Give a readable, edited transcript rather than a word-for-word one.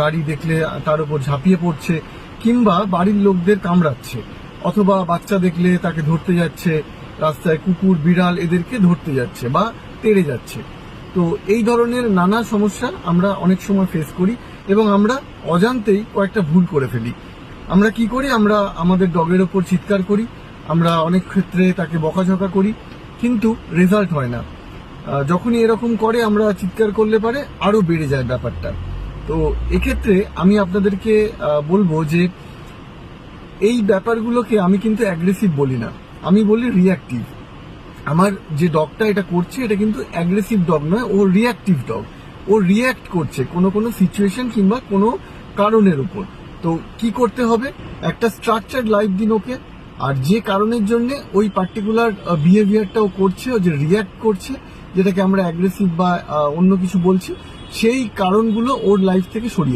গাড়ি দেখলে তার উপর ঝাঁপিয়ে পড়ছে, কিংবা বাড়ির লোকদের কামড়াচ্ছে, অথবা বাচ্চা দেখলে তাকে ধরতে যাচ্ছে, রাস্তায় কুকুর বিড়াল এদেরকে ধরতে যাচ্ছে বা তেড়ে যাচ্ছে। তো এই ধরনের নানা সমস্যা আমরা অনেক সময় ফেস করি এবং আমরা অজান্তেই কয়েকটা ভুল করে ফেলি। আমরা কি করি, আমরা আমাদের ডগের ওপর চিৎকার করি, আমরা অনেক ক্ষেত্রে তাকে বকাঝকা করি, কিন্তু রেজাল্ট হয় না। যখনই এরকম করে আমরা চিৎকার করলে পারে আরো বেড়ে যায় ব্যাপারটা। তো এক্ষেত্রে আমি আপনাদেরকে বলবো যে এই ব্যাপারগুলোকে আমি কিন্তু অ্যাগ্রেসিভ বলি না, আমি বলি রিয়াক্টিভ। আমার যে ডগটা এটা করছে এটা কিন্তু অ্যাগ্রেসিভ ডগ নয়, ও রিয়াক্টিভ ডগ। ও রিয়াক্ট করছে কোনো সিচুয়েশন কিংবা কোনো কারণের উপর। তো কি করতে হবে, একটা স্ট্রাকচার্ড লাইফ দিন ওকে, আর যে কারণের জন্য ওই পার্টিকুলার বিহেভিয়ারটা ও করছে, ও যে রিয়াক্ট করছে, যেটাকে আমরা অ্যাগ্রেসিভ বা অন্য কিছু বলছি, সেই কারণগুলো ওর লাইফ থেকে সরিয়ে